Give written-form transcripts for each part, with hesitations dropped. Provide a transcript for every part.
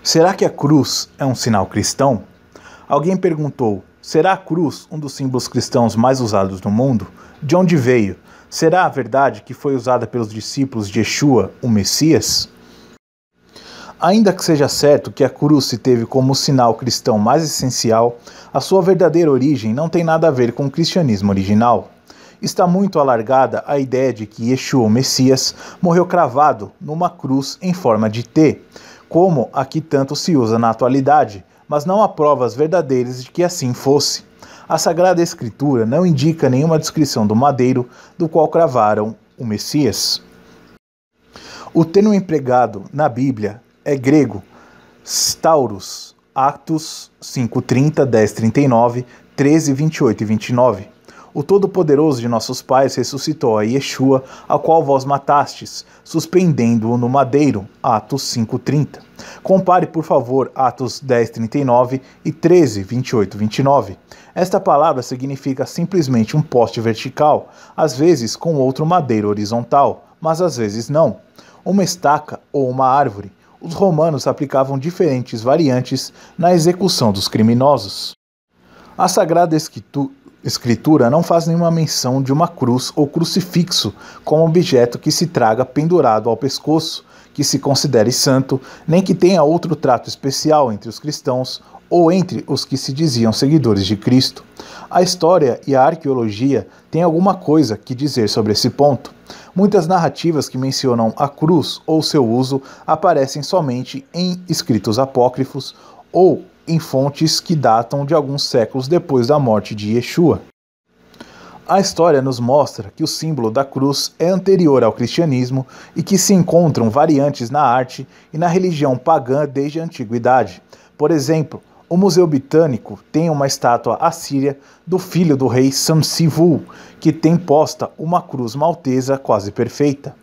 Será que a cruz é um sinal cristão? Alguém perguntou: será a cruz um dos símbolos cristãos mais usados no mundo? De onde veio? Será a verdade que foi usada pelos discípulos de Yeshua, o Messias? Ainda que seja certo que a cruz se teve como o sinal cristão mais essencial, a sua verdadeira origem não tem nada a ver com o cristianismo original. Está muito alargada a ideia de que Yeshua, o Messias, morreu cravado numa cruz em forma de T, como a que tanto se usa na atualidade, mas não há provas verdadeiras de que assim fosse. A Sagrada Escritura não indica nenhuma descrição do madeiro do qual cravaram o Messias. O termo empregado na Bíblia é grego, stauros, Atos 5:30, 10:39, 13, 28 e 29. O Todo-Poderoso de nossos pais ressuscitou a Yeshua, ao qual vós matastes, suspendendo-o no madeiro. Atos 5:30. Compare, por favor, Atos 10:39 e 13, 28 e 29. Esta palavra significa simplesmente um poste vertical, às vezes com outro madeiro horizontal, mas às vezes não. Uma estaca ou uma árvore. Os romanos aplicavam diferentes variantes na execução dos criminosos. A Sagrada Escritura não faz nenhuma menção de uma cruz ou crucifixo como objeto que se traga pendurado ao pescoço, que se considere santo, nem que tenha outro trato especial entre os cristãos ou entre os que se diziam seguidores de Cristo. A história e a arqueologia têm alguma coisa que dizer sobre esse ponto. Muitas narrativas que mencionam a cruz ou seu uso aparecem somente em escritos apócrifos ou em fontes que datam de alguns séculos depois da morte de Yeshua. A história nos mostra que o símbolo da cruz é anterior ao cristianismo e que se encontram variantes na arte e na religião pagã desde a antiguidade. Por exemplo, o Museu Britânico tem uma estátua assíria do filho do rei Samsivu, que tem posta uma cruz maltesa quase perfeita.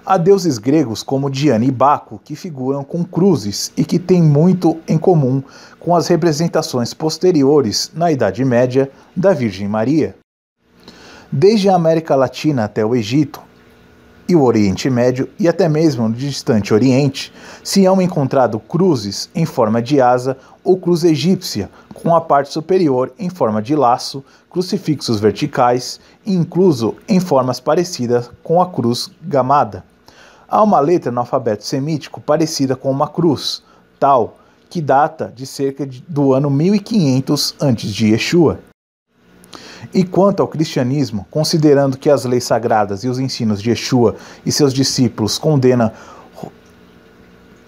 Há deuses gregos como Diana e Baco que figuram com cruzes e que têm muito em comum com as representações posteriores, na Idade Média, da Virgem Maria. Desde a América Latina até o Egito e o Oriente Médio e até mesmo no distante Oriente, se hão encontrado cruzes em forma de asa ou cruz egípcia, com a parte superior em forma de laço, crucifixos verticais e incluso em formas parecidas com a cruz gamada. Há uma letra no alfabeto semítico parecida com uma cruz, tal, que data de cerca do ano 1500 antes de Yeshua. E quanto ao cristianismo, considerando que as leis sagradas e os ensinos de Yeshua e seus discípulos condenam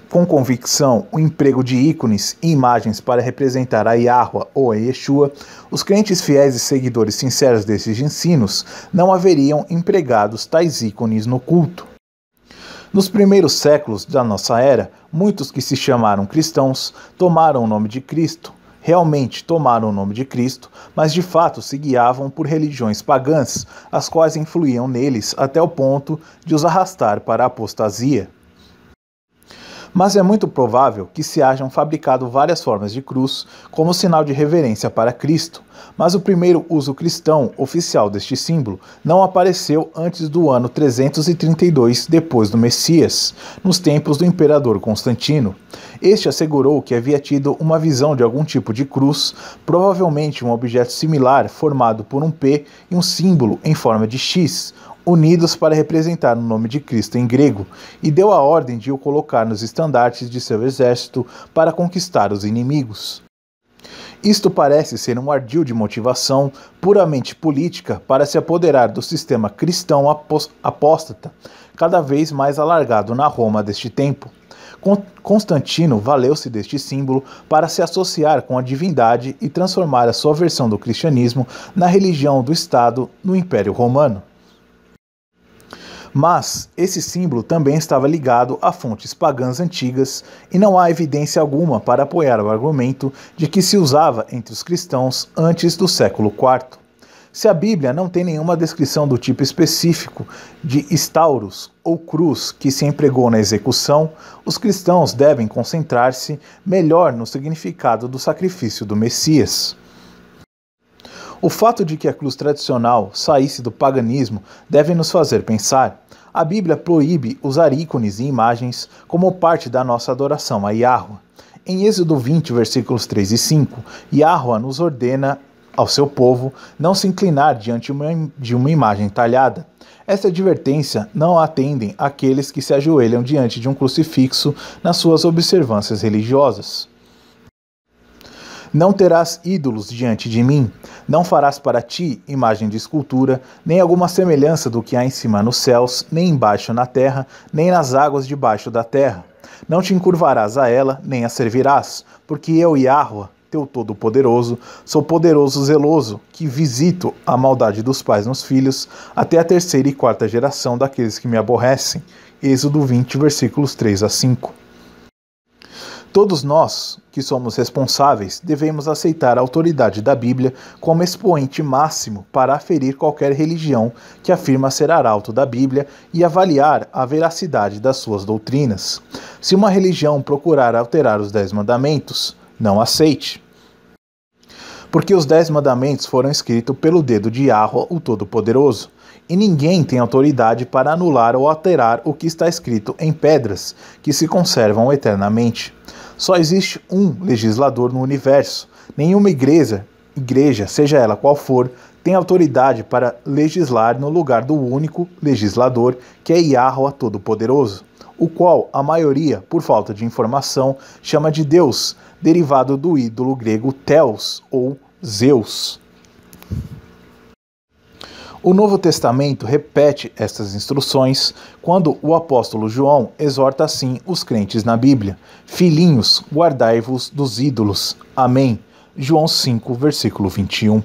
com convicção o emprego de ícones e imagens para representar a Yahweh ou a Yeshua, os crentes fiéis e seguidores sinceros desses ensinos não haveriam empregado tais ícones no culto. Nos primeiros séculos da nossa era, muitos que se chamaram cristãos tomaram o nome de Cristo, realmente tomaram o nome de Cristo, mas de fato se guiavam por religiões pagãs, as quais influíam neles até o ponto de os arrastar para a apostasia. Mas é muito provável que se hajam fabricado várias formas de cruz como sinal de reverência para Cristo, mas o primeiro uso cristão oficial deste símbolo não apareceu antes do ano 332 depois do Messias, nos tempos do imperador Constantino. Este assegurou que havia tido uma visão de algum tipo de cruz, provavelmente um objeto similar formado por um P e um símbolo em forma de X, unidos para representar o nome de Cristo em grego, e deu a ordem de o colocar nos estandartes de seu exército para conquistar os inimigos. Isto parece ser um ardil de motivação puramente política para se apoderar do sistema cristão apóstata, cada vez mais alargado na Roma deste tempo. Constantino valeu-se deste símbolo para se associar com a divindade e transformar a sua versão do cristianismo na religião do Estado no Império Romano. Mas esse símbolo também estava ligado a fontes pagãs antigas e não há evidência alguma para apoiar o argumento de que se usava entre os cristãos antes do século IV. Se a Bíblia não tem nenhuma descrição do tipo específico de stauros ou cruz que se empregou na execução, os cristãos devem concentrar-se melhor no significado do sacrifício do Messias. O fato de que a cruz tradicional saísse do paganismo deve nos fazer pensar. A Bíblia proíbe usar ícones e imagens como parte da nossa adoração a Yahweh. Em Êxodo 20, versículos 3 e 5, Yahweh nos ordena ao seu povo não se inclinar diante de uma imagem talhada. Esta advertência não atendem àqueles que se ajoelham diante de um crucifixo nas suas observâncias religiosas. Não terás ídolos diante de mim, não farás para ti imagem de escultura, nem alguma semelhança do que há em cima nos céus, nem embaixo na terra, nem nas águas debaixo da terra. Não te encurvarás a ela, nem a servirás, porque eu, Yahweh, teu Todo-Poderoso, sou poderoso zeloso, que visito a maldade dos pais nos filhos, até a terceira e quarta geração daqueles que me aborrecem. Êxodo 20, versículos 3 a 5. Todos nós, que somos responsáveis, devemos aceitar a autoridade da Bíblia como expoente máximo para aferir qualquer religião que afirma ser arauto da Bíblia e avaliar a veracidade das suas doutrinas. Se uma religião procurar alterar os 10 mandamentos, não aceite. Porque os 10 mandamentos foram escritos pelo dedo de Yahweh, o Todo-Poderoso, e ninguém tem autoridade para anular ou alterar o que está escrito em pedras, que se conservam eternamente. Só existe um legislador no universo. Nenhuma igreja, seja ela qual for, tem autoridade para legislar no lugar do único legislador, que é Yahweh Todo-Poderoso, o qual a maioria, por falta de informação, chama de Deus, derivado do ídolo grego Theos ou Zeus. O Novo Testamento repete estas instruções quando o apóstolo João exorta assim os crentes na Bíblia: Filhinhos, guardai-vos dos ídolos. Amém. João 5, versículo 21.